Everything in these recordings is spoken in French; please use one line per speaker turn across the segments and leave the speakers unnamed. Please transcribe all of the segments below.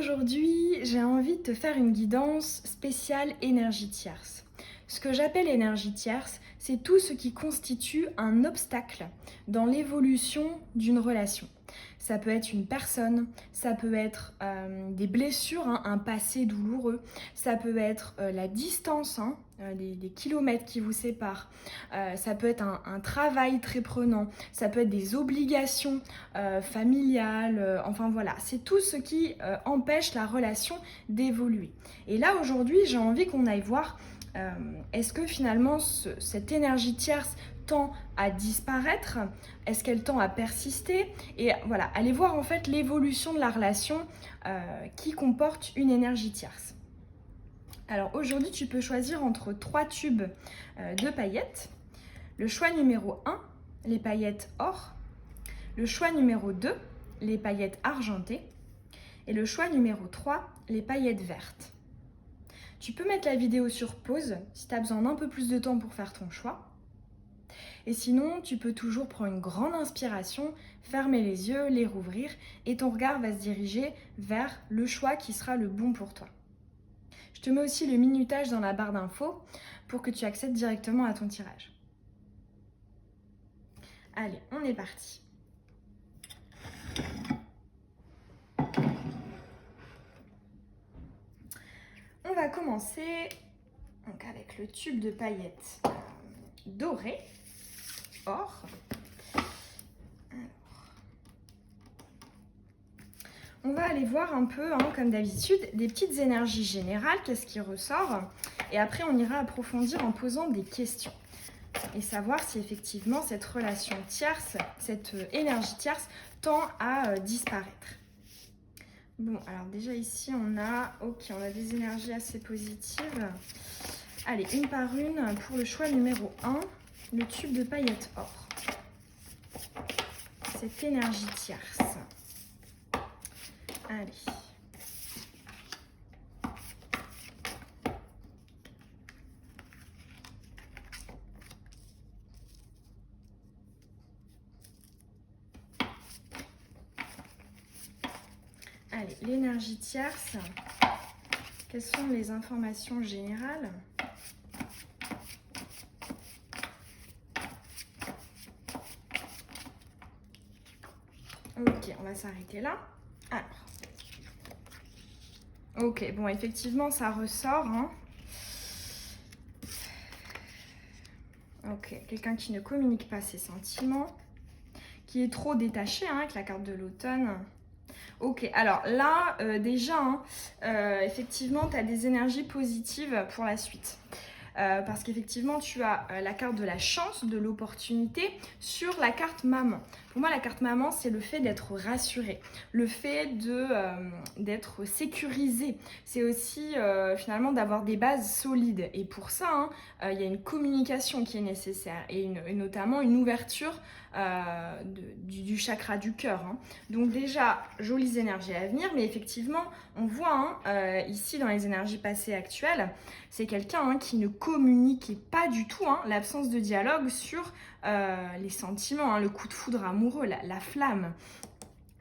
Aujourd'hui, j'ai envie de te faire une guidance spéciale énergie tierce. Ce que j'appelle énergie tierce, c'est tout ce qui constitue un obstacle dans l'évolution d'une relation. Ça peut être une personne, ça peut être des blessures, un passé douloureux, ça peut être la distance, des kilomètres qui vous séparent, ça peut être un travail très prenant, ça peut être des obligations familiales, enfin voilà, c'est tout ce qui empêche la relation d'évoluer. Et là aujourd'hui, j'ai envie qu'on aille voir est-ce que finalement cette énergie tierce tend à disparaître? Est-ce qu'elle tend à persister? Et voilà, allez voir en fait l'évolution de la relation qui comporte une énergie tierce. Alors aujourd'hui, tu peux choisir entre 3 tubes de paillettes. Le choix numéro 1, les paillettes or. Le choix numéro 2, les paillettes argentées. Et le choix numéro 3, les paillettes vertes. Tu peux mettre la vidéo sur pause si tu as besoin d'un peu plus de temps pour faire ton choix. Et sinon, tu peux toujours prendre une grande inspiration, fermer les yeux, les rouvrir et ton regard va se diriger vers le choix qui sera le bon pour toi. Je te mets aussi le minutage dans la barre d'infos pour que tu accèdes directement à ton tirage. Allez, on est parti. On va commencer donc, avec le tube de paillettes doré, or. On va aller voir un peu, comme d'habitude, des petites énergies générales, qu'est-ce qui ressort. Et après, on ira approfondir en posant des questions. Et savoir si effectivement cette relation tierce, cette énergie tierce, tend à disparaître. Bon, alors déjà ici, on a des énergies assez positives. Allez, une par une pour le choix numéro 1, le tube de paillettes or. Cette énergie tierce. Allez. Allez, l'énergie tierce. Quelles sont les informations générales? Ok, on va s'arrêter là. Alors. Ok, bon, effectivement, ça ressort. Ok, quelqu'un qui ne communique pas ses sentiments, qui est trop détaché avec la carte de l'automne. Ok, alors là, déjà, effectivement, tu as des énergies positives pour la suite. Parce qu'effectivement, tu as la carte de la chance, de l'opportunité sur la carte maman. Pour moi, la carte maman, c'est le fait d'être rassuré, le fait d'être sécurisé. C'est aussi finalement d'avoir des bases solides. Et pour ça, il y a une communication qui est nécessaire et notamment une ouverture du chakra du cœur. Donc déjà, jolies énergies à venir, mais effectivement, on voit ici dans les énergies passées actuelles, c'est quelqu'un qui ne communiquait pas du tout, l'absence de dialogue sur les sentiments, le coup de foudre amoureux, la flamme.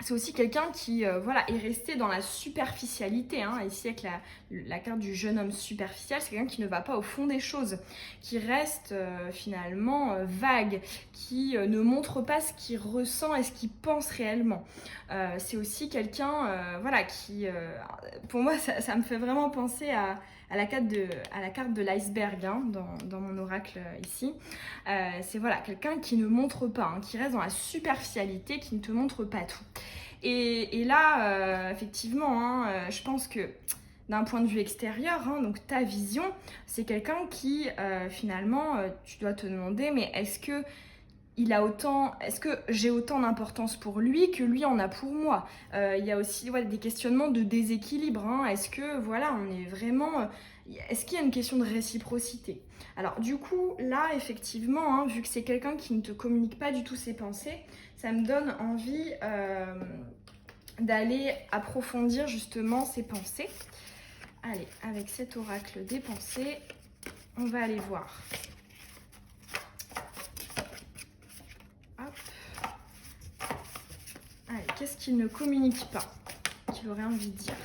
C'est aussi quelqu'un qui est resté dans la superficialité. Ici, avec la carte du jeune homme superficiel, c'est quelqu'un qui ne va pas au fond des choses, qui reste finalement vague, qui ne montre pas ce qu'il ressent et ce qu'il pense réellement. C'est aussi quelqu'un qui, pour moi, ça me fait vraiment penser à la carte de l'iceberg dans mon oracle ici. C'est quelqu'un qui ne montre pas, qui reste dans la superficialité, qui ne te montre pas tout. Et là, effectivement, je pense que d'un point de vue extérieur, donc ta vision, c'est quelqu'un qui, finalement, tu dois te demander, mais est-ce que j'ai autant d'importance pour lui que lui en a pour moi? Il y a aussi des questionnements de déséquilibre. Est-ce que, on est vraiment... Est-ce qu'il y a une question de réciprocité? Alors du coup, là, effectivement, vu que c'est quelqu'un qui ne te communique pas du tout ses pensées, ça me donne envie d'aller approfondir justement ses pensées. Allez, avec cet oracle des pensées, on va aller voir. Allez, qu'est-ce qu'il ne communique pas, qu'il aurait envie de dire?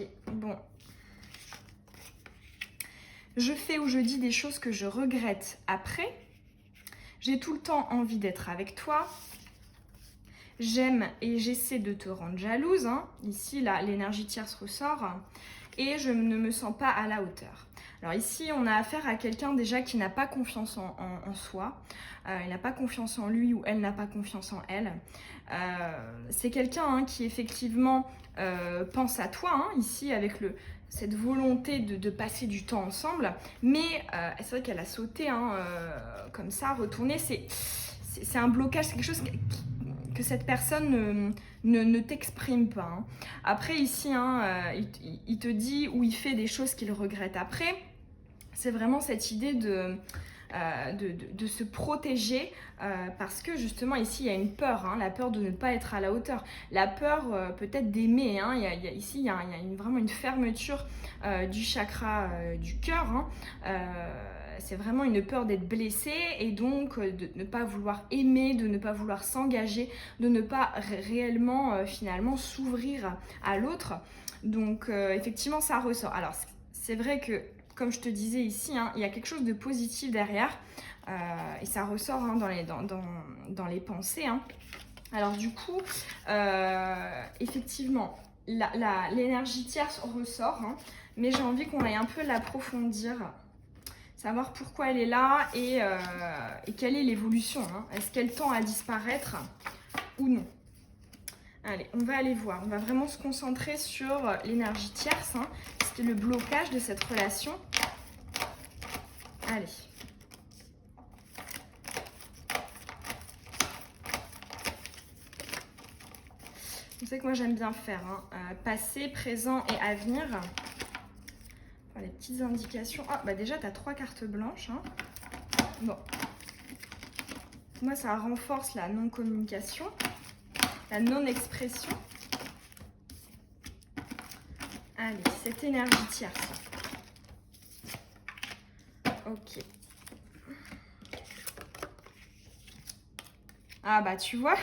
Ok, bon. Je fais ou je dis des choses que je regrette après. J'ai tout le temps envie d'être avec toi. J'aime et j'essaie de te rendre jalouse. Hein. Ici, là, l'énergie tierce ressort. Et je ne me sens pas à la hauteur. Alors ici, on a affaire à quelqu'un déjà qui n'a pas confiance en soi. Il n'a pas confiance en lui ou elle n'a pas confiance en elle. C'est quelqu'un qui effectivement pense à toi, hein, ici avec cette volonté de passer du temps ensemble. Mais c'est vrai qu'elle a sauté comme ça, retourné. C'est un blocage, c'est quelque chose que cette personne ne t'exprime pas. Hein. Après ici, il te dit ou il fait des choses qu'il regrette après. C'est vraiment cette idée de se protéger parce que justement ici il y a une peur, hein, la peur de ne pas être à la hauteur, la peur peut-être d'aimer, hein, ici il y a vraiment une fermeture du chakra du cœur, hein, c'est vraiment une peur d'être blessé et donc de ne pas vouloir aimer, de ne pas vouloir s'engager, de ne pas réellement finalement s'ouvrir à l'autre. Donc effectivement ça ressort. Alors c'est vrai que comme je te disais ici, hein, il y a quelque chose de positif derrière et ça ressort hein, dans les pensées. Hein. Alors du coup, effectivement, l'énergie tierce ressort, hein, mais j'ai envie qu'on aille un peu l'approfondir, savoir pourquoi elle est là et quelle est l'évolution. Hein. Est-ce qu'elle tend à disparaître ou non? Allez, on va aller voir. On va vraiment se concentrer sur l'énergie tierce. Hein. C'était le blocage de cette relation. Allez. Vous savez que moi j'aime bien faire passé, présent et avenir. Enfin, les petites indications. Ah, bah déjà, tu as 3 cartes blanches. Hein. Bon. Moi, ça renforce la non-communication, la non-expression. Allez, cette énergie tierce. Ok. Ah bah tu vois,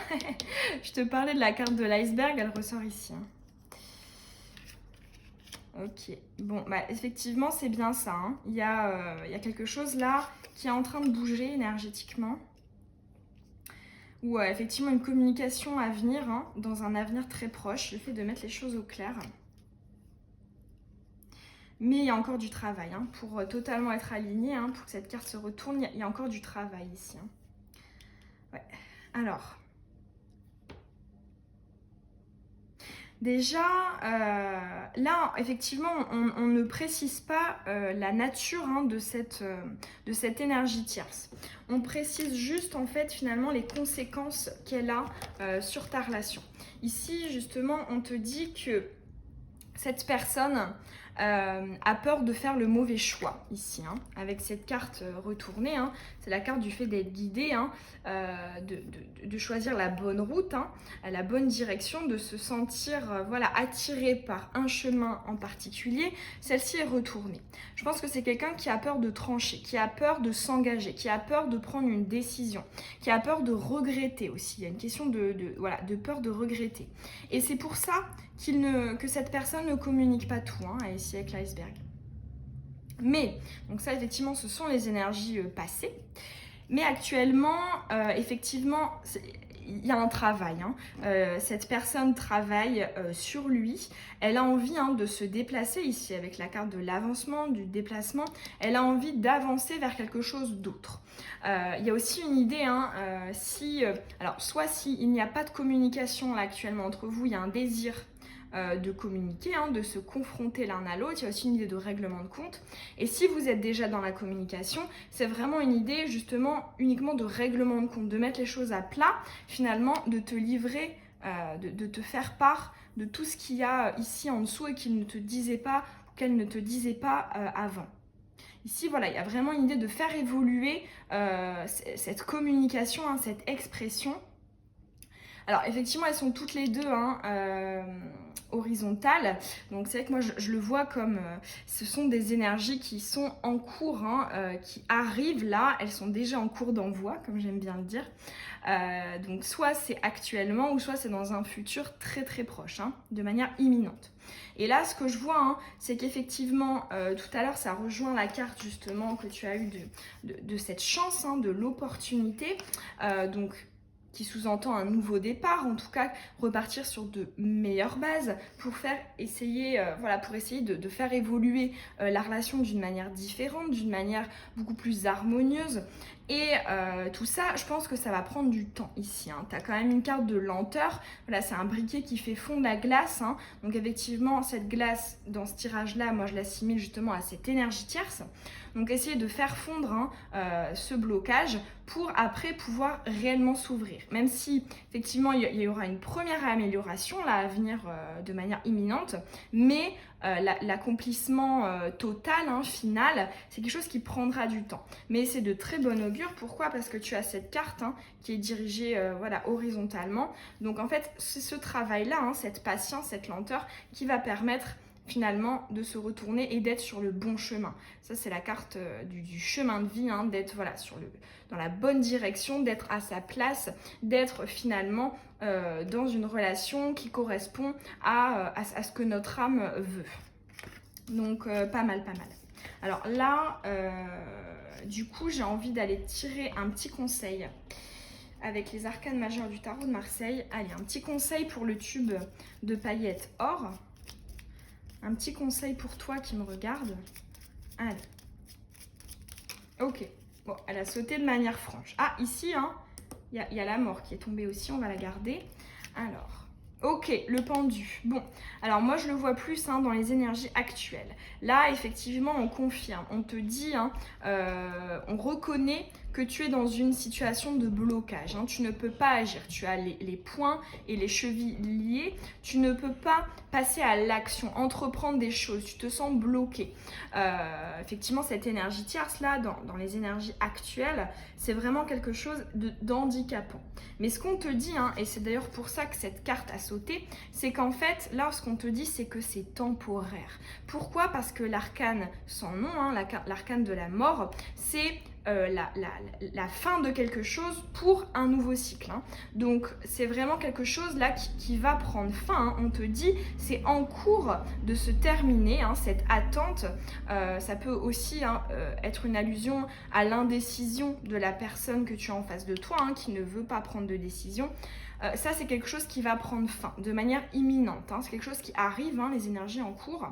je te parlais de la carte de l'iceberg, elle ressort ici. Hein. Ok, bon bah effectivement c'est bien ça. Hein. Il y a quelque chose là qui est en train de bouger énergétiquement. Ou effectivement une communication à venir, hein, dans un avenir très proche, le fait de mettre les choses au clair. Mais il y a encore du travail, hein, pour totalement être aligné, hein, pour que cette carte se retourne, il y a encore du travail ici. Hein. Ouais. Alors, déjà, là, effectivement, on ne précise pas la nature hein, de cette énergie tierce. On précise juste, en fait, finalement, les conséquences qu'elle a sur ta relation. Ici, justement, on te dit que cette personne a peur de faire le mauvais choix ici, hein, avec cette carte retournée, hein, c'est la carte du fait d'être guidé, hein, de choisir la bonne route, hein, la bonne direction, de se sentir voilà, attiré par un chemin en particulier, celle-ci est retournée. Je pense que c'est quelqu'un qui a peur de trancher, qui a peur de s'engager, qui a peur de prendre une décision, qui a peur de regretter aussi, il y a une question voilà, de peur de regretter. Et c'est pour ça que cette personne ne communique pas tout, hein, ici avec l'iceberg. Mais, donc ça effectivement ce sont les énergies passées, mais actuellement effectivement il y a un travail, hein. Cette personne travaille sur lui, elle a envie hein, de se déplacer ici avec la carte de l'avancement, du déplacement, elle a envie d'avancer vers quelque chose d'autre. Il y a aussi une idée, hein, alors soit s'il n'y a pas de communication là, actuellement entre vous, il y a un désir de communiquer, hein, de se confronter l'un à l'autre, il y a aussi une idée de règlement de compte. Et si vous êtes déjà dans la communication, c'est vraiment une idée justement uniquement de règlement de compte, de mettre les choses à plat, finalement de te livrer, de te faire part de tout ce qu'il y a ici en dessous et qu'il ne te disait pas, qu'elle ne te disait pas avant. Ici, voilà, il y a vraiment une idée de faire évoluer cette communication, hein, cette expression. Alors effectivement, elles sont toutes les deux horizontales. Donc c'est vrai que moi je le vois comme ce sont des énergies qui sont en cours, qui arrivent là. Elles sont déjà en cours d'envoi, comme j'aime bien le dire. Donc soit c'est actuellement ou soit c'est dans un futur très très proche, de manière imminente. Et là, ce que je vois, c'est qu'effectivement, tout à l'heure, ça rejoint la carte justement que tu as eue de cette chance, de l'opportunité. Donc, qui sous-entend un nouveau départ, en tout cas repartir sur de meilleures bases pour essayer de faire évoluer la relation d'une manière différente, d'une manière beaucoup plus harmonieuse. Et tout ça, je pense que ça va prendre du temps ici. Tu as quand même une carte de lenteur. Voilà, c'est un briquet qui fait fondre la glace. Donc effectivement, cette glace, dans ce tirage-là, moi je l'assimile justement à cette énergie tierce. Donc essayer de faire fondre ce blocage pour après pouvoir réellement s'ouvrir. Même si effectivement il y aura une première amélioration là à venir de manière imminente, mais l'accomplissement total, final, c'est quelque chose qui prendra du temps. Mais c'est de très bon augure. Pourquoi ? Parce que tu as cette carte qui est dirigée horizontalement. Donc en fait, c'est ce travail-là, cette patience, cette lenteur qui va permettre finalement de se retourner et d'être sur le bon chemin. Ça, c'est la carte du chemin de vie, d'être dans la bonne direction, d'être à sa place, d'être finalement dans une relation qui correspond à ce que notre âme veut. Donc, pas mal. Alors là, du coup, j'ai envie d'aller tirer un petit conseil avec les arcanes majeures du tarot de Marseille. Allez, un petit conseil pour le tube de paillettes or. Un petit conseil pour toi qui me regarde. Allez. Ok. Bon, elle a sauté de manière franche. Ah, ici, il y a la mort qui est tombée aussi. On va la garder. Alors, ok, le pendu. Bon, alors moi, je le vois plus dans les énergies actuelles. Là, effectivement, on confirme. On te dit, on reconnaît que tu es dans une situation de blocage. Tu ne peux pas agir. Tu as les poings et les chevilles liées. Tu ne peux pas passer à l'action, entreprendre des choses. Tu te sens bloqué. Effectivement, cette énergie tierce, là, dans les énergies actuelles, c'est vraiment quelque chose d'handicapant. Mais ce qu'on te dit, et c'est d'ailleurs pour ça que cette carte a sauté, c'est qu'en fait, là, ce qu'on te dit, c'est que c'est temporaire. Pourquoi ? Parce que l'arcane sans nom, l'arcane de la mort, c'est la fin de quelque chose pour un nouveau cycle. Donc c'est vraiment quelque chose là qui va prendre fin. On te dit c'est en cours de se terminer, cette attente. Ça peut aussi être une allusion à l'indécision de la personne que tu as en face de toi, qui ne veut pas prendre de décision. Ça, c'est quelque chose qui va prendre fin de manière imminente. C'est quelque chose qui arrive, les énergies en cours.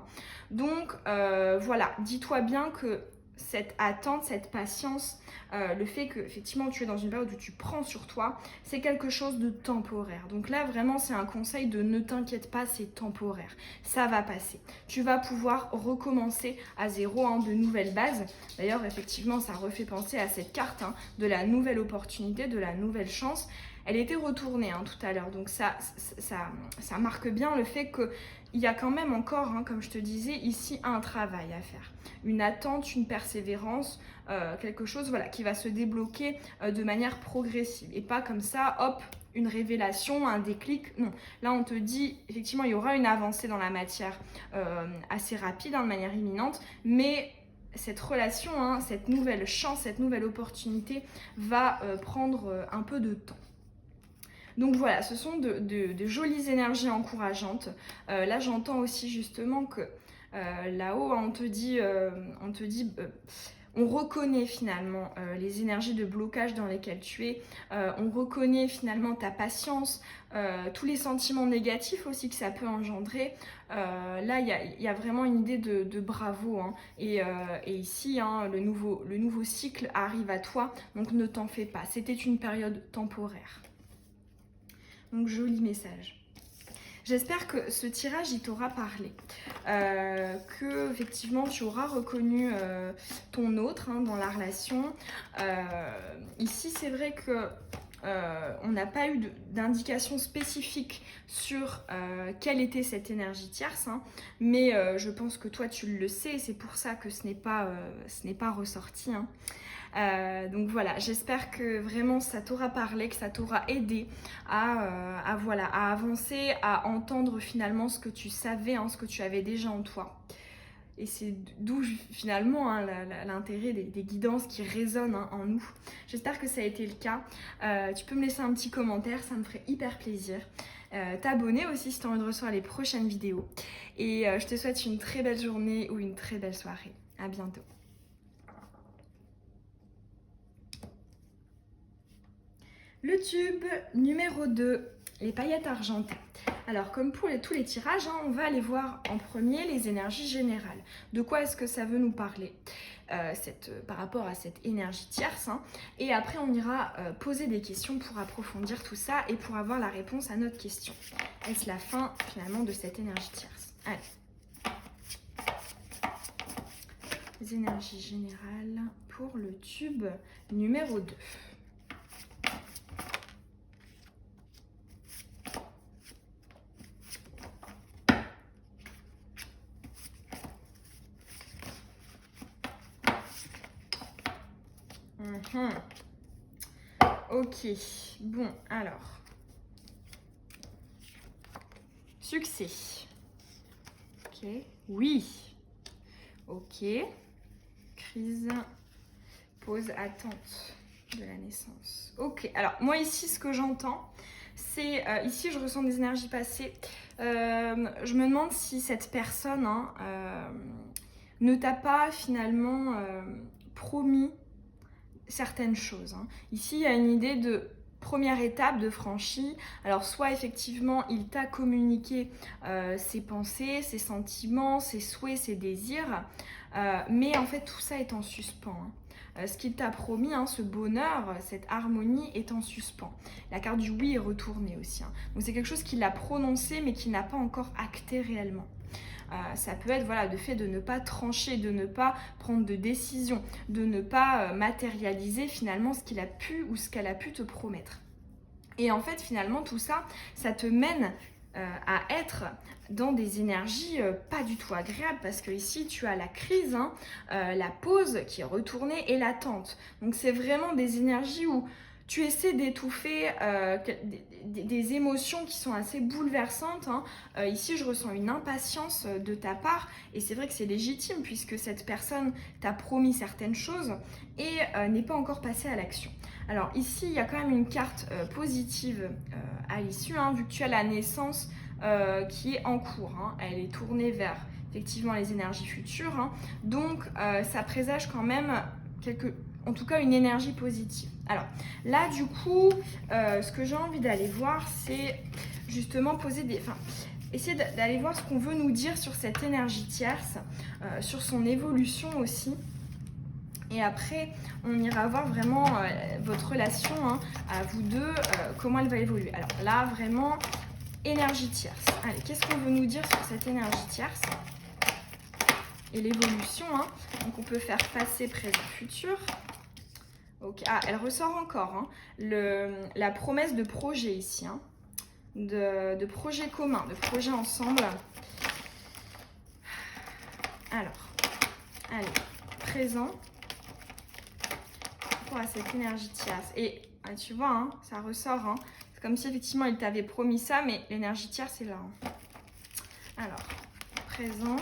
Donc voilà, dis-toi bien que cette attente, cette patience, le fait que effectivement tu es dans une période où tu prends sur toi, c'est quelque chose de temporaire. Donc là vraiment c'est un conseil de ne t'inquiète pas, c'est temporaire. Ça va passer. Tu vas pouvoir recommencer à zéro, de nouvelles bases. D'ailleurs effectivement ça refait penser à cette carte de la nouvelle opportunité, de la nouvelle chance. Elle était retournée tout à l'heure, donc ça marque bien le fait qu'il y a quand même encore, comme je te disais, ici un travail à faire. Une attente, une persévérance, quelque chose qui va se débloquer de manière progressive. Et pas comme ça, hop, une révélation, un déclic. Non, là on te dit, effectivement, il y aura une avancée dans la matière assez rapide, de manière imminente, mais cette relation, cette nouvelle chance, cette nouvelle opportunité va prendre un peu de temps. Donc voilà, ce sont de jolies énergies encourageantes. Là, j'entends aussi justement que là-haut, on te dit, on reconnaît finalement les énergies de blocage dans lesquelles tu es. On reconnaît finalement ta patience, tous les sentiments négatifs aussi que ça peut engendrer. Là, il y a vraiment une idée de bravo. Et ici, le nouveau cycle arrive à toi, donc ne t'en fais pas. C'était une période temporaire. Donc, joli message. J'espère que ce tirage, il t'aura parlé. Que, effectivement, tu auras reconnu ton autre dans la relation. Ici, c'est vrai que on n'a pas eu d'indication spécifique sur quelle était cette énergie tierce. Mais je pense que toi, tu le sais. C'est pour ça que ce n'est pas ressorti. Donc voilà, j'espère que vraiment ça t'aura parlé, que ça t'aura aidé voilà, à avancer, à entendre finalement ce que tu savais, hein, ce que tu avais déjà en toi. Et c'est d'où finalement hein, l'intérêt des guidances qui résonnent hein, en nous. J'espère que ça a été le cas. Tu peux me laisser un petit commentaire, ça me ferait hyper plaisir. T'abonner aussi si tu as envie de recevoir les prochaines vidéos. Et je te souhaite une très belle journée ou une très belle soirée. À bientôt. Le tube numéro 2, les paillettes argentées. Alors comme pour tous les tirages, hein, on va aller voir en premier les énergies générales. De quoi est-ce que ça veut nous parler par rapport à cette énergie tierce hein. Et après on ira poser des questions pour approfondir tout ça et pour avoir la réponse à notre question. Est-ce la fin finalement de cette énergie tierce? Allez. Les énergies générales pour le tube numéro 2. Ok, bon, alors. Succès. Ok, oui. Ok. Crise, pause, attente de la naissance. Ok, alors moi ici, ce que j'entends, c'est, ici je ressens des énergies passées. Je me demande si cette personne hein, ne t'a pas finalement promis certaines choses. Hein. Ici, il y a une idée de première étape de franchie. Alors, soit effectivement, il t'a communiqué ses pensées, ses sentiments, ses souhaits, ses désirs, mais en fait, tout ça est en suspens. Hein. Ce qu'il t'a promis, hein, ce bonheur, cette harmonie est en suspens. La carte du oui est retournée aussi. Hein. Donc, c'est quelque chose qu'il a prononcé, mais qui n'a pas encore acté réellement. Ça peut être voilà, le fait de ne pas trancher, de ne pas prendre de décision, de ne pas matérialiser finalement ce qu'il a pu ou ce qu'elle a pu te promettre. Et en fait, finalement, tout ça, ça te mène à être dans des énergies pas du tout agréables parce que ici, tu as la crise, hein, la pause qui est retournée et l'attente. Donc, c'est vraiment des énergies où tu essaies d'étouffer des émotions qui sont assez bouleversantes. Hein. Ici, je ressens une impatience de ta part et c'est vrai que c'est légitime puisque cette personne t'a promis certaines choses et n'est pas encore passée à l'action. Alors ici, il y a quand même une carte positive à l'issue, hein, vu que tu as la naissance qui est en cours. Hein. Elle est tournée vers effectivement les énergies futures. Hein. Donc, ça présage quand même en tout cas une énergie positive. Alors là du coup, ce que j'ai envie d'aller voir, c'est justement essayer d'aller voir ce qu'on veut nous dire sur cette énergie tierce, sur son évolution aussi. Et après, on ira voir vraiment votre relation hein, à vous deux, comment elle va évoluer. Alors là, vraiment, énergie tierce. Allez, qu'est-ce qu'on veut nous dire sur cette énergie tierce et l'évolution hein. Donc on peut faire passé, présent, futur. Okay. Ah, elle ressort encore. Hein. La promesse de projet ici. Hein. De projet commun, de projet ensemble. Alors, allez, présent. Pour à cette énergie tierce. Et tu vois, hein, ça ressort. Hein. C'est comme si effectivement il t'avait promis ça, mais l'énergie tierce est là. Hein. Alors, présent.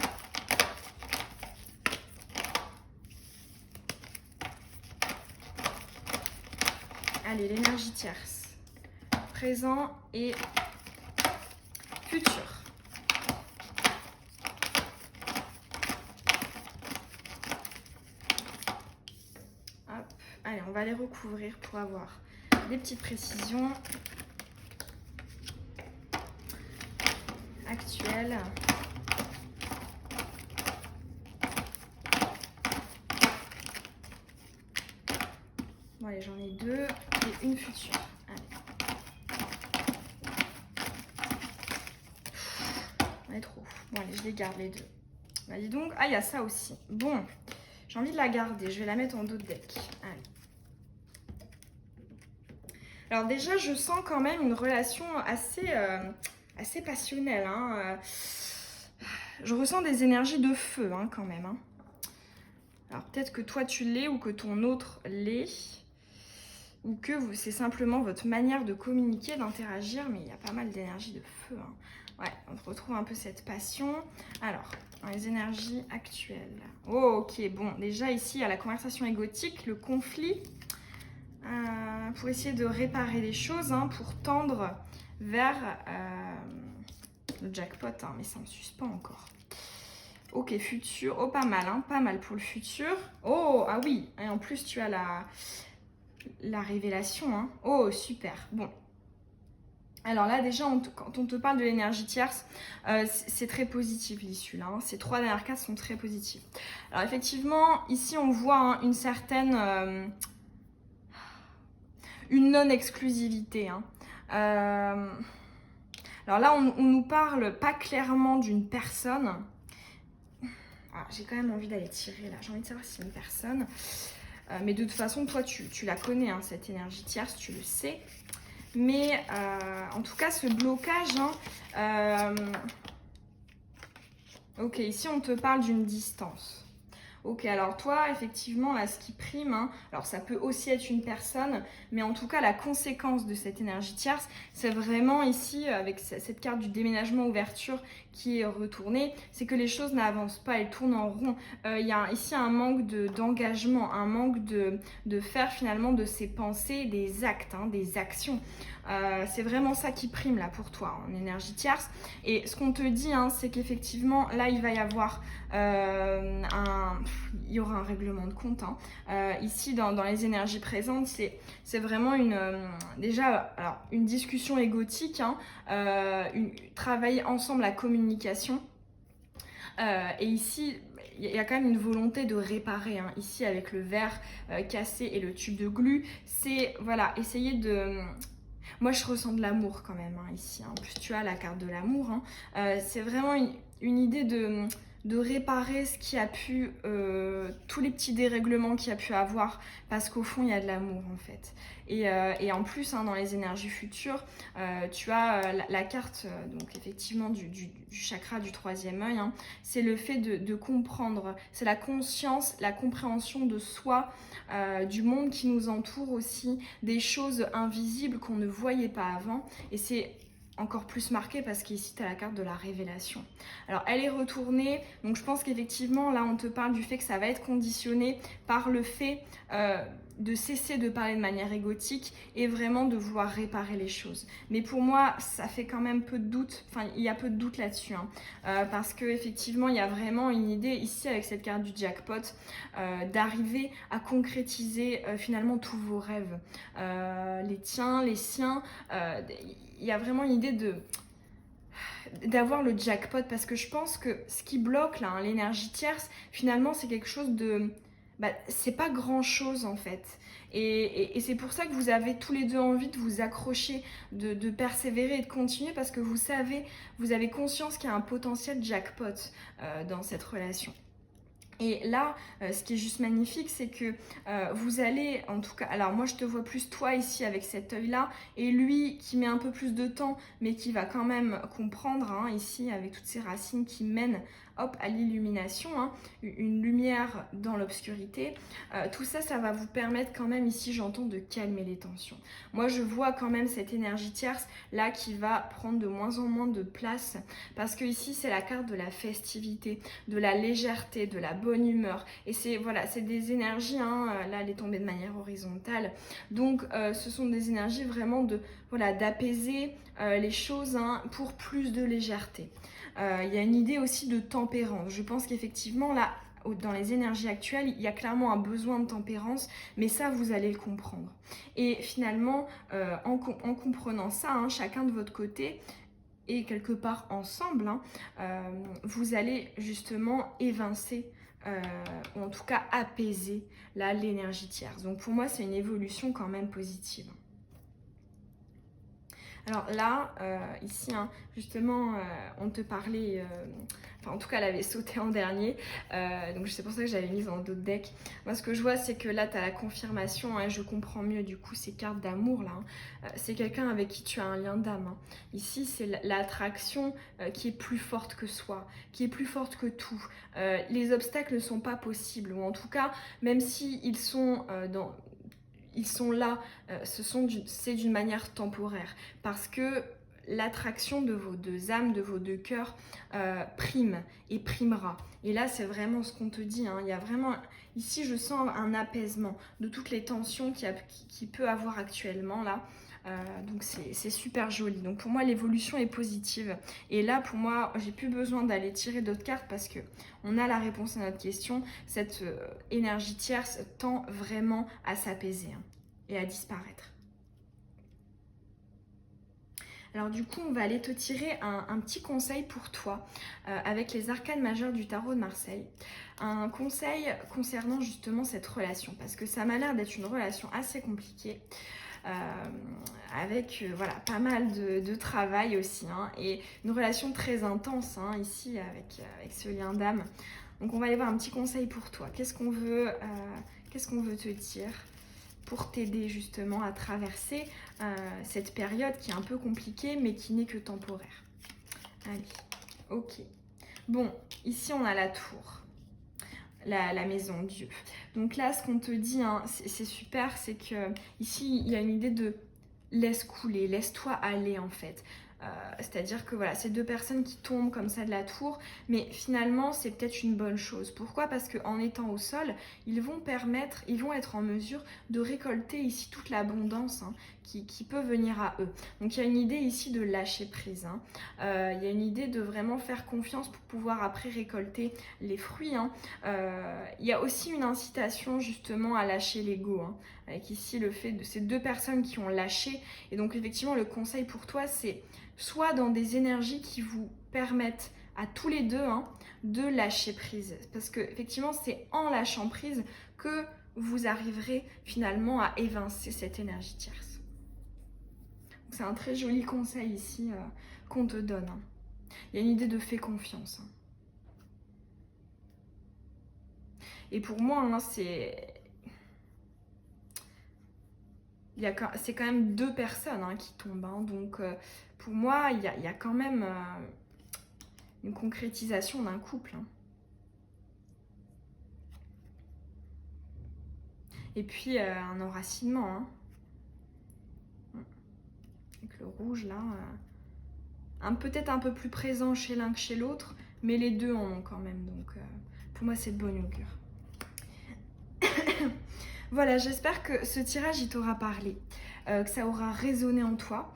Allez, l'énergie tierce. Présent et futur. Hop. Allez, on va les recouvrir pour avoir des petites précisions actuelles. Bon, allez, j'en ai deux et une future. Allez. On est trop. Bon, allez, je les garde les deux. Bah, dis donc. Ah, il y a ça aussi. Bon, j'ai envie de la garder. Je vais la mettre en dos de deck. Allez. Alors déjà, je sens quand même une relation assez passionnelle. Hein. Je ressens des énergies de feu hein, quand même. Hein. Alors peut-être que toi tu l'es ou que ton autre l'est, ou que c'est simplement votre manière de communiquer, d'interagir, mais il y a pas mal d'énergie de feu. Hein. Ouais, on retrouve un peu cette passion. Alors, dans les énergies actuelles. Oh, ok, bon, déjà ici, il y a la conversation égotique, le conflit, pour essayer de réparer les choses, hein, pour tendre vers le jackpot, hein, mais ça en suspend encore. Ok, futur, oh pas mal, hein, pas mal pour le futur. Oh, ah oui, et en plus tu as la révélation, hein. Oh, super, bon. Alors là, déjà, quand on te parle de l'énergie tierce, c'est très positif l'issue là. Hein. Ces 3 dernières cartes sont très positives. Alors effectivement, ici on voit hein, une certaine... une non-exclusivité. Hein. Alors là, on nous parle pas clairement d'une personne. Ah, j'ai quand même envie d'aller tirer là. J'ai envie de savoir si c'est une personne. Mais de toute façon, toi, tu la connais, hein, cette énergie tierce, tu le sais. Mais en tout cas, ce blocage, hein, ok, ici on te parle d'une distance. Ok, alors toi, effectivement, là, ce qui prime, hein, alors ça peut aussi être une personne, mais en tout cas, la conséquence de cette énergie tierce, c'est vraiment ici, avec cette carte du déménagement ouverture qui est retournée, c'est que les choses n'avancent pas, elles tournent en rond. Il y a ici un manque d'engagement, un manque de faire finalement de ses pensées des actes, hein, des actions. C'est vraiment ça qui prime là pour toi en énergie tierce. Et ce qu'on te dit, hein, c'est qu'effectivement, là, il va y avoir il y aura un règlement de compte. Hein. Ici, dans les énergies présentes, c'est vraiment déjà alors, une discussion égotique, hein, travailler ensemble la communication. Et ici, il y a quand même une volonté de réparer. Hein. Ici, avec le verre cassé et le tube de glu, c'est voilà, essayer de... Moi, je ressens de l'amour quand même hein, ici. Hein. En plus, tu as la carte de l'amour. Hein. C'est vraiment une idée de réparer ce qui a pu, tous les petits dérèglements qu'il y a pu avoir, parce qu'au fond, il y a de l'amour en fait. Et en plus, hein, dans les énergies futures, tu as la carte, donc effectivement, du chakra du 3e œil. Hein. C'est le fait de comprendre, c'est la conscience, la compréhension de soi, du monde qui nous entoure aussi, des choses invisibles qu'on ne voyait pas avant. Et c'est encore plus marqué parce qu'ici tu as la carte de la révélation. Alors elle est retournée, donc je pense qu'effectivement là on te parle du fait que ça va être conditionné par le fait de cesser de parler de manière égotique et vraiment de vouloir réparer les choses. Mais pour moi ça fait quand même peu de doute, enfin il y a peu de doute là-dessus, hein, parce qu'effectivement il y a vraiment une idée ici avec cette carte du jackpot d'arriver à concrétiser finalement tous vos rêves, les tiens, les siens, il y a vraiment une idée d'avoir le jackpot, parce que je pense que ce qui bloque là, hein, l'énergie tierce, finalement c'est quelque chose de... c'est pas grand chose en fait. Et c'est pour ça que vous avez tous les deux envie de vous accrocher, de persévérer et de continuer, parce que vous savez, vous avez conscience qu'il y a un potentiel jackpot dans cette relation. Et là, ce qui est juste magnifique, c'est que vous allez, en tout cas, alors moi je te vois plus toi ici avec cet œil-là, et lui qui met un peu plus de temps, mais qui va quand même comprendre, hein, ici, avec toutes ces racines qui mènent hop, à l'illumination, hein, une lumière dans l'obscurité. Tout ça, ça va vous permettre quand même, ici j'entends, de calmer les tensions. Moi je vois quand même cette énergie tierce là qui va prendre de moins en moins de place, parce que ici c'est la carte de la festivité, de la légèreté, de la bonne humeur, et c'est voilà, c'est des énergies, hein, là elle est tombée de manière horizontale, donc ce sont des énergies vraiment de voilà, d'apaiser les choses, hein, pour plus de légèreté. Il y a une idée aussi de tempérance. Je pense qu'effectivement là, dans les énergies actuelles, il y a clairement un besoin de tempérance, mais ça vous allez le comprendre. Et finalement, en comprenant ça, hein, chacun de votre côté, et quelque part ensemble, hein, vous allez justement évincer, ou en tout cas apaiser là l'énergie tierce. Donc pour moi c'est une évolution quand même positive. Alors là, ici, hein, justement, on te parlait, enfin en tout cas elle avait sauté en dernier, donc c'est pour ça que j'avais mis dans d'autres decks. Moi ce que je vois c'est que là tu as la confirmation, hein, je comprends mieux du coup ces cartes d'amour là. C'est quelqu'un avec qui tu as un lien d'âme. Hein. Ici c'est l'attraction qui est plus forte que soi, qui est plus forte que tout. Les obstacles ne sont pas possibles, ou en tout cas, même si ils sont ils sont là, c'est d'une manière temporaire, parce que l'attraction de vos deux âmes, de vos deux cœurs prime et primera. Et là, c'est vraiment ce qu'on te dit. Hein. Il y a vraiment, ici, je sens un apaisement de toutes les tensions qu'il peut avoir actuellement là. Donc c'est super joli. Donc pour moi l'évolution est positive. Et là pour moi j'ai plus besoin d'aller tirer d'autres cartes parce que on a la réponse à notre question. Cette énergie tierce tend vraiment à s'apaiser hein, et à disparaître. Alors du coup, on va aller te tirer un petit conseil pour toi avec les arcanes majeures du tarot de Marseille. Un conseil concernant justement cette relation parce que ça m'a l'air d'être une relation assez compliquée. Avec voilà, pas mal de travail aussi hein, et une relation très intense hein, ici avec ce lien d'âme. Donc on va aller voir un petit conseil pour toi. Qu'est-ce qu'on veut te dire pour t'aider justement à traverser cette période qui est un peu compliquée mais qui n'est que temporaire. Allez, ok. Bon, ici on a la tour. La maison Dieu. Donc là, ce qu'on te dit, hein, c'est super, c'est que ici il y a une idée de laisse couler, laisse-toi aller en fait. C'est-à-dire que voilà, c'est deux personnes qui tombent comme ça de la tour, mais finalement c'est peut-être une bonne chose. Pourquoi? Parce qu'en étant au sol, ils vont être en mesure de récolter ici toute l'abondance hein, qui peut venir à eux. Donc il y a une idée ici de lâcher prise. Hein. Il y a une idée de vraiment faire confiance pour pouvoir après récolter les fruits. Hein. Il y a aussi une incitation justement à lâcher l'ego. Hein, avec ici le fait de ces deux personnes qui ont lâché. Et donc effectivement le conseil pour toi c'est soit dans des énergies qui vous permettent à tous les deux hein, de lâcher prise. Parce que effectivement c'est en lâchant prise que vous arriverez finalement à évincer cette énergie tierce. C'est un très joli conseil ici qu'on te donne. Hein. Il y a une idée de fais confiance. Hein. Et pour moi, hein, c'est quand même deux personnes hein, qui tombent. Hein. Donc pour moi, il y a quand même une concrétisation d'un couple. Hein. Et puis un enracinement. Hein. Avec le rouge là. Peut-être un peu plus présent chez l'un que chez l'autre. Mais les deux en ont quand même. Donc pour moi, c'est de bonne augure. Voilà, j'espère que ce tirage il t'aura parlé, que ça aura résonné en toi,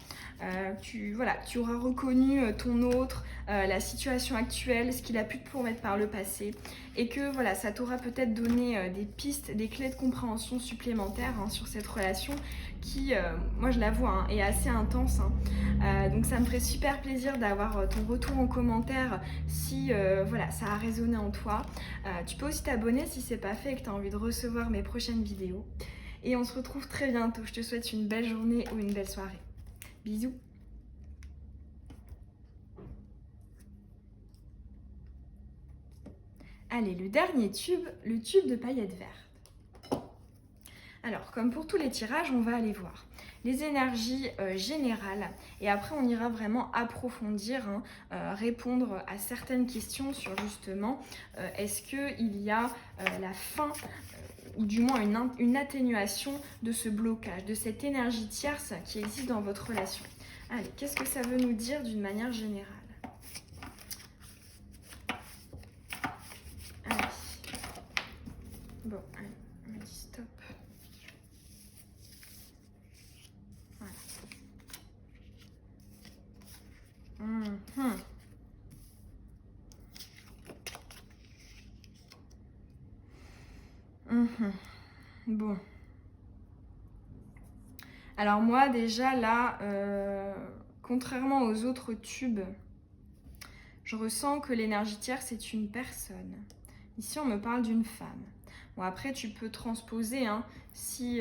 tu auras reconnu ton autre, la situation actuelle, ce qu'il a pu te promettre par le passé, et que voilà, ça t'aura peut-être donné des pistes, des clés de compréhension supplémentaires hein, sur cette relation qui, moi je la vois, hein, est assez intense. Hein. Donc ça me ferait super plaisir d'avoir ton retour en commentaire si voilà, ça a résonné en toi. Tu peux aussi t'abonner si c'est pas fait et que tu as envie de recevoir mes prochaines vidéos. Et on se retrouve très bientôt. Je te souhaite une belle journée ou une belle soirée. Bisous. Allez, le dernier tube, le tube de paillettes vertes. Alors, comme pour tous les tirages, on va aller voir les énergies générales et après on ira vraiment approfondir, hein, répondre à certaines questions sur justement est-ce qu'il y a la fin ou du moins une atténuation de ce blocage, de cette énergie tierce qui existe dans votre relation. Allez, qu'est-ce que ça veut nous dire d'une manière générale? Allez. Bon, allez, on me dit stop. Voilà. Bon. Alors moi déjà là, contrairement aux autres tubes, je ressens que l'énergie tierce c'est une personne. Ici on me parle d'une femme. Bon, après, tu peux transposer, hein, si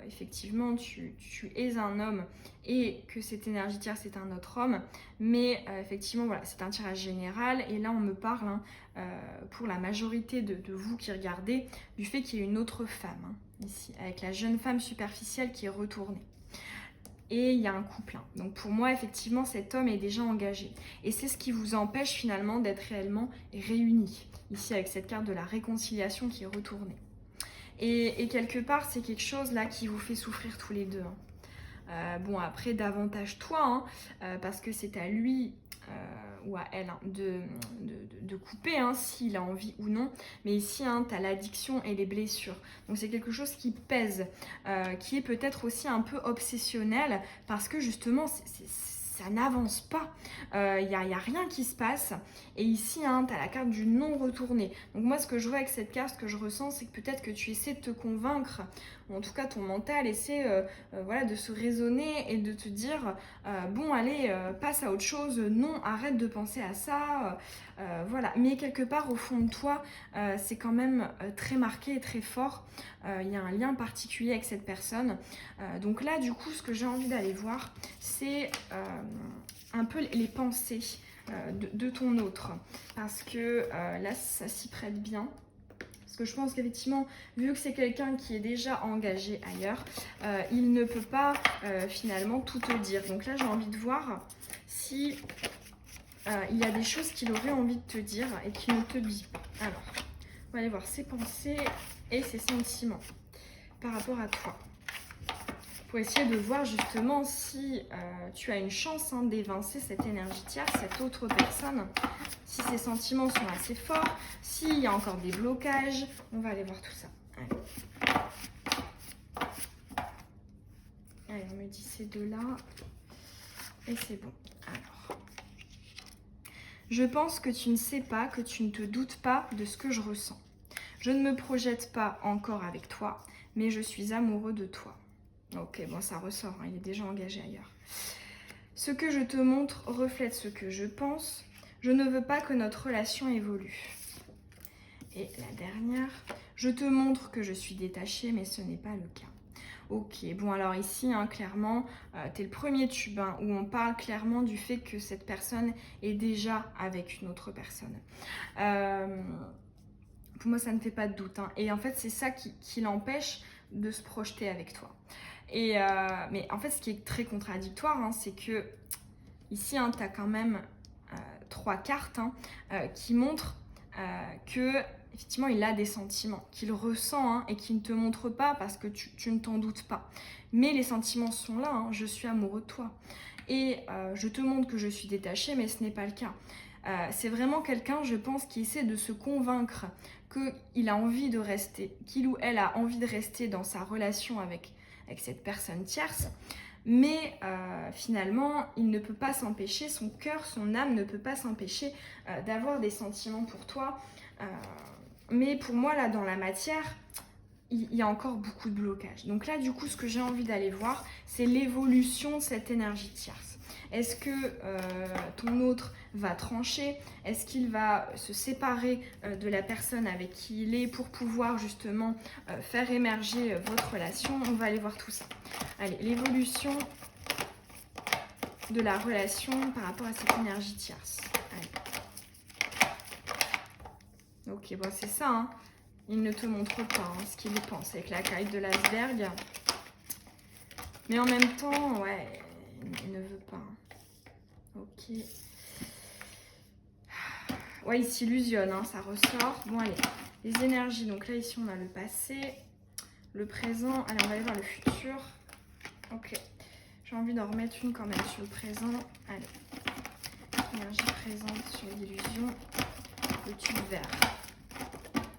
effectivement tu es un homme et que cette énergie tierce est un autre homme. Mais effectivement, voilà, c'est un tirage général. Et là, on me parle, hein, pour la majorité de vous qui regardez, du fait qu'il y ait une autre femme, hein, ici, avec la jeune femme superficielle qui est retournée. Et il y a un couple. Hein. Donc pour moi, effectivement, cet homme est déjà engagé. Et c'est ce qui vous empêche finalement d'être réellement réunis. Ici, avec cette carte de la réconciliation qui est retournée. Et quelque part, c'est quelque chose là qui vous fait souffrir tous les deux. Hein. Bon, après, davantage toi, hein, parce que c'est à lui ou à elle, hein, de couper, hein, s'il a envie ou non. Mais ici, hein, tu as l'addiction et les blessures. Donc c'est quelque chose qui pèse, qui est peut-être aussi un peu obsessionnel, parce que justement, ça n'avance pas. Il n'y a rien qui se passe. Et ici, hein, tu as la carte du non retourné. Donc moi, ce que je vois avec cette carte, ce que je ressens, c'est que peut-être que tu essaies de te convaincre, ou en tout cas ton mental essaie voilà, de se raisonner et de te dire bon, allez, passe à autre chose, non, arrête de penser à ça. Voilà. Mais quelque part, au fond de toi, c'est quand même très marqué et très fort. Il y a un lien particulier avec cette personne. Donc là, du coup, ce que j'ai envie d'aller voir, c'est un peu les pensées de ton autre. Parce que là, ça s'y prête bien. Parce que je pense qu'effectivement, vu que c'est quelqu'un qui est déjà engagé ailleurs, il ne peut pas finalement tout te dire. Donc là, j'ai envie de voir si il y a des choses qu'il aurait envie de te dire et qu'il ne te dit pas. Alors, on va aller voir ses pensées et ses sentiments par rapport à toi. Pour essayer de voir justement si tu as une chance, hein, d'évincer cette énergie tierce, cette autre personne, si ses sentiments sont assez forts, s'il y a encore des blocages. On va aller voir tout ça. Allez, on me dit ces deux-là. Et c'est bon. Alors, je pense que tu ne sais pas, que tu ne te doutes pas de ce que je ressens. Je ne me projette pas encore avec toi, mais je suis amoureux de toi. Ok, bon, ça ressort, hein, il est déjà engagé ailleurs. Ce que je te montre reflète ce que je pense. Je ne veux pas que notre relation évolue. Et la dernière, je te montre que je suis détachée, mais ce n'est pas le cas. Ok, bon alors ici, hein, clairement, t'es le premier tube, hein, où on parle clairement du fait que cette personne est déjà avec une autre personne. Pour moi, ça ne fait pas de doute. Hein. Et en fait, c'est ça qui l'empêche de se projeter avec toi. Mais en fait, ce qui est très contradictoire, hein, c'est que ici, hein, tu as quand même 3 cartes, hein, qui montrent que effectivement, il a des sentiments, qu'il ressent, hein, et qu'il ne te montre pas parce que tu ne t'en doutes pas. Mais les sentiments sont là, hein, je suis amoureux de toi. Et je te montre que je suis détachée, mais ce n'est pas le cas. C'est vraiment quelqu'un, je pense, qui essaie de se convaincre qu'il a envie de rester, qu'il ou elle a envie de rester dans sa relation avec cette personne tierce. Mais finalement, il ne peut pas s'empêcher, son cœur, son âme ne peut pas s'empêcher d'avoir des sentiments pour toi. Mais pour moi, là, dans la matière, il y a encore beaucoup de blocages. Donc là, du coup, ce que j'ai envie d'aller voir, c'est l'évolution de cette énergie tierce. Est-ce que ton autre va trancher? Est-ce qu'il va se séparer de la personne avec qui il est pour pouvoir justement faire émerger votre relation? On va aller voir tout ça. Allez, l'évolution de la relation par rapport à cette énergie tierce. Allez. Ok, bon, c'est ça, hein. Il ne te montre pas, hein, ce qu'il pense avec la caille de l'iceberg. Mais en même temps, ouais, il ne veut pas. Ok. Ouais, il s'illusionne, hein, ça ressort. Bon, allez, les énergies. Donc là, ici, on a le passé, le présent. Allez, on va aller voir le futur. Ok. J'ai envie d'en remettre une quand même sur le présent. Allez. Énergie présente sur l'illusion. Le tube vert.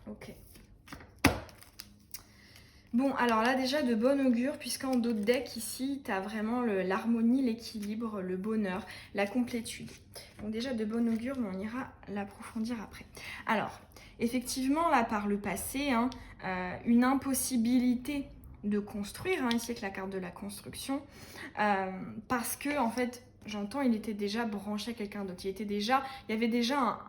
Ok. Bon, alors là, déjà, de bon augure, puisqu'en dos de deck, ici, tu as vraiment l'harmonie, l'équilibre, le bonheur, la complétude. Donc déjà, de bon augure, mais on ira l'approfondir après. Alors, effectivement, là, par le passé, hein, une impossibilité de construire, hein, ici avec la carte de la construction, parce que, en fait, j'entends, il était déjà branché à quelqu'un d'autre. Il y avait déjà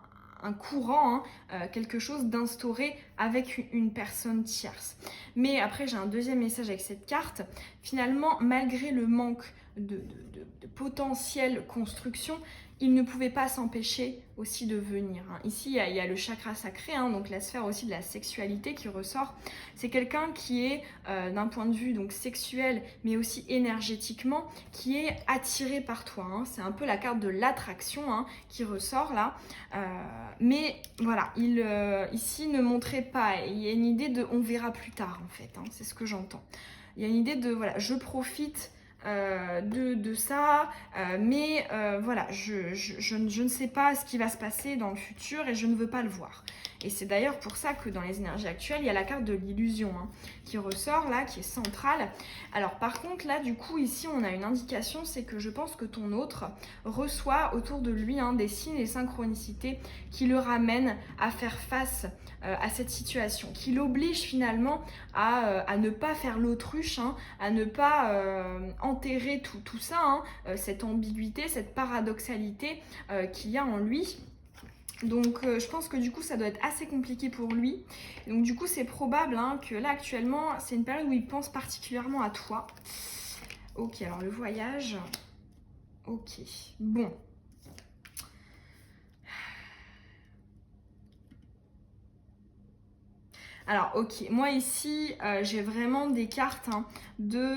un courant, quelque chose d'instauré avec une personne tierce. Mais après, j'ai un deuxième message avec cette carte. Finalement, malgré le manque de potentielle construction, il ne pouvait pas s'empêcher aussi de venir. Ici, il y a le chakra sacré, donc la sphère aussi de la sexualité qui ressort. C'est quelqu'un qui est, d'un point de vue donc sexuel, mais aussi énergétiquement, qui est attiré par toi. C'est un peu la carte de l'attraction qui ressort là. Mais voilà, il ici ne montrait pas. Il y a une idée de on verra plus tard en fait. C'est ce que j'entends. Il y a une idée de voilà, je profite de ça, mais voilà, je ne sais pas ce qui va se passer dans le futur et je ne veux pas le voir. Et c'est d'ailleurs pour ça que dans les énergies actuelles, il y a la carte de l'illusion qui ressort là, qui est centrale. Alors par contre là, du coup, ici on a une indication, c'est que je pense que ton autre reçoit autour de lui des signes et synchronicités qui le ramènent à faire face à cette situation, qui l'oblige finalement à ne pas faire l'autruche, à ne pas enterrer tout ça, cette ambiguïté, cette paradoxalité qu'il y a en lui. Donc je pense que du coup ça doit être assez compliqué pour lui. Donc du coup c'est probable que là actuellement c'est une période où il pense particulièrement à toi. Ok, alors le voyage. Ok, bon. Alors ok, moi ici j'ai vraiment des cartes de...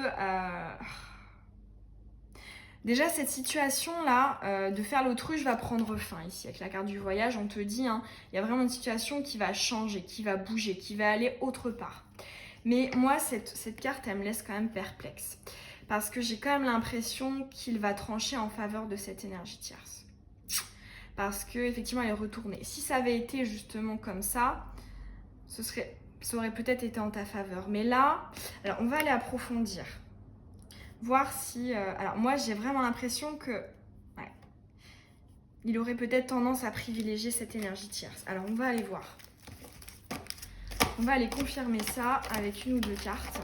Déjà, cette situation-là, de faire l'autruche va prendre fin ici. Avec la carte du voyage, on te dit, il y a vraiment une situation qui va changer, qui va bouger, qui va aller autre part. Mais moi, cette carte, elle me laisse quand même perplexe. Parce que j'ai quand même l'impression qu'il va trancher en faveur de cette énergie tierce. Parce qu'effectivement, elle est retournée. Si ça avait été justement comme ça, ça aurait peut-être été en ta faveur. Mais là, alors on va aller approfondir. Voir si... alors moi j'ai vraiment l'impression que... Ouais, il aurait peut-être tendance à privilégier cette énergie tierce. Alors on va aller voir. On va aller confirmer ça avec une ou deux cartes.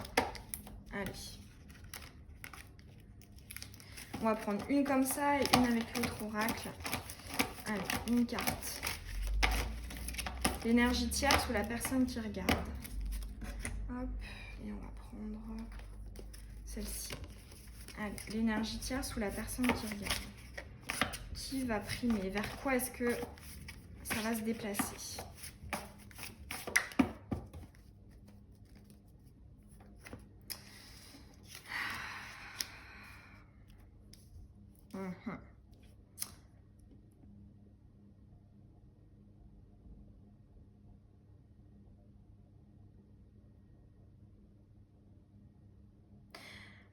Allez. On va prendre une comme ça et une avec l'autre oracle. Allez, une carte. L'énergie tierce ou la personne qui regarde. Hop, et on va prendre celle-ci. Allez, l'énergie tierce ou la personne qui regarde. Qui va primer? Vers quoi est-ce que ça va se déplacer?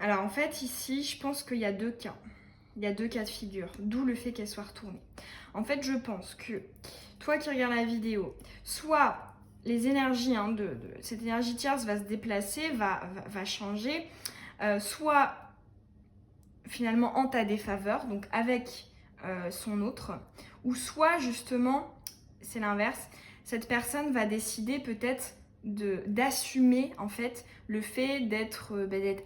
Alors en fait ici je pense qu'il y a deux cas. Il y a deux cas de figure, d'où le fait qu'elle soit retournée. En fait je pense que toi qui regardes la vidéo, soit les énergies de cette énergie tierce va se déplacer, va changer, soit finalement en ta défaveur, donc avec son autre, ou soit justement, c'est l'inverse, cette personne va décider peut-être d'assumer en fait le fait d'être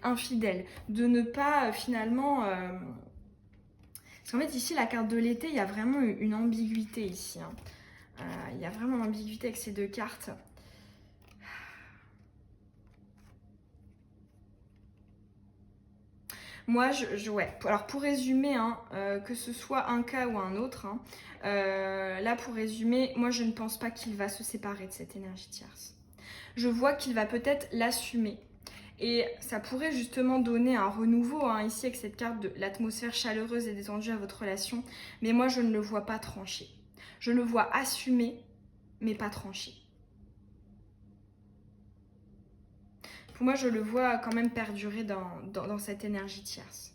infidèle, de ne pas finalement... Parce qu'en fait ici la carte de l'été, il y a vraiment une ambiguïté ici. Il y a vraiment l'ambiguïté avec ces deux cartes. Moi, ouais. Alors pour résumer, que ce soit un cas ou un autre, là pour résumer, moi je ne pense pas qu'il va se séparer de cette énergie tierce. Je vois qu'il va peut-être l'assumer. Et ça pourrait justement donner un renouveau ici avec cette carte de l'atmosphère chaleureuse et détendue à votre relation. Mais moi, je ne le vois pas trancher. Je le vois assumer, mais pas trancher. Pour moi, je le vois quand même perdurer dans cette énergie tierce.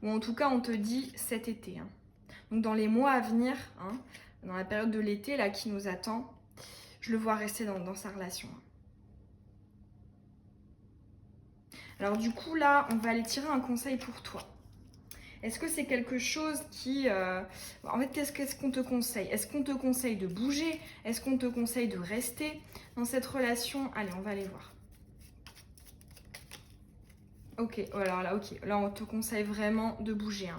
Ou en tout cas, on te dit cet été. Donc dans les mois à venir, dans la période de l'été là qui nous attend, je le vois rester dans sa relation. Alors du coup là, on va aller tirer un conseil pour toi. Est-ce que c'est quelque chose qui... En fait, qu'est-ce qu'on te conseille? Est-ce qu'on te conseille de bouger? Est-ce qu'on te conseille de rester dans cette relation? Allez, on va aller voir. Ok, alors là, ok. Là, on te conseille vraiment de bouger.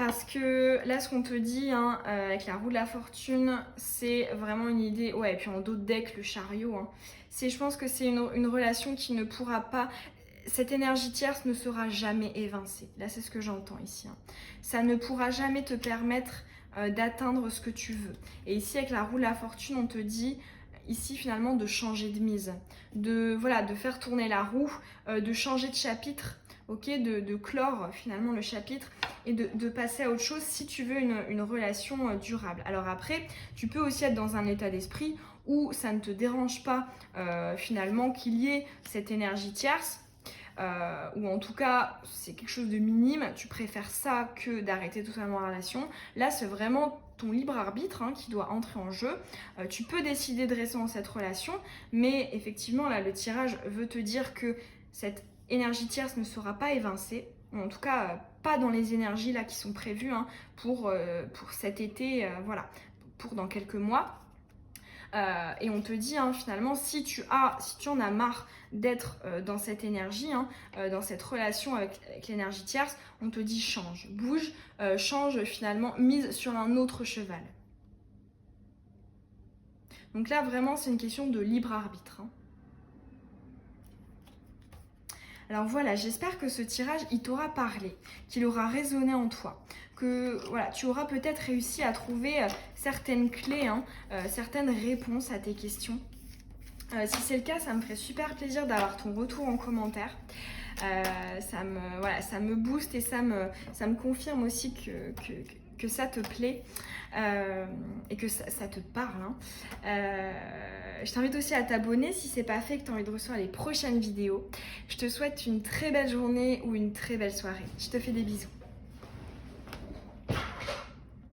Parce que là, ce qu'on te dit hein, avec la roue de la fortune, c'est vraiment une idée. Ouais, et puis en dos de deck, le chariot. Hein, je pense que c'est une relation qui ne pourra pas. Cette énergie tierce ne sera jamais évincée. Là, c'est ce que j'entends ici. Hein. Ça ne pourra jamais te permettre d'atteindre ce que tu veux. Et ici, avec la roue de la fortune, on te dit ici finalement de changer de mise, de faire tourner la roue, de changer de chapitre. Ok, de clore finalement le chapitre et de passer à autre chose si tu veux une relation durable. Alors après, tu peux aussi être dans un état d'esprit où ça ne te dérange pas finalement qu'il y ait cette énergie tierce, ou en tout cas c'est quelque chose de minime, tu préfères ça que d'arrêter totalement la relation. Là c'est vraiment ton libre arbitre hein, qui doit entrer en jeu. Tu peux décider de rester dans cette relation, mais effectivement là le tirage veut te dire que cette énergie tierce ne sera pas évincée, en tout cas pas dans les énergies là qui sont prévues hein, pour cet été, voilà, pour dans quelques mois. Et on te dit hein, finalement si tu en as marre d'être dans cette énergie, hein, dans cette relation avec l'énergie tierce, on te dit change, bouge, change finalement, mise sur un autre cheval. Donc là vraiment c'est une question de libre arbitre. Hein. Alors voilà, j'espère que ce tirage, il t'aura parlé, qu'il aura résonné en toi, que voilà, tu auras peut-être réussi à trouver certaines clés, hein, certaines réponses à tes questions. Si c'est le cas, ça me ferait super plaisir d'avoir ton retour en commentaire. Ça me booste et ça me confirme aussi que ça te plaît et que ça te parle. Hein. Je t'invite aussi à t'abonner si c'est pas fait et que tu as envie de recevoir les prochaines vidéos. Je te souhaite une très belle journée ou une très belle soirée. Je te fais des bisous.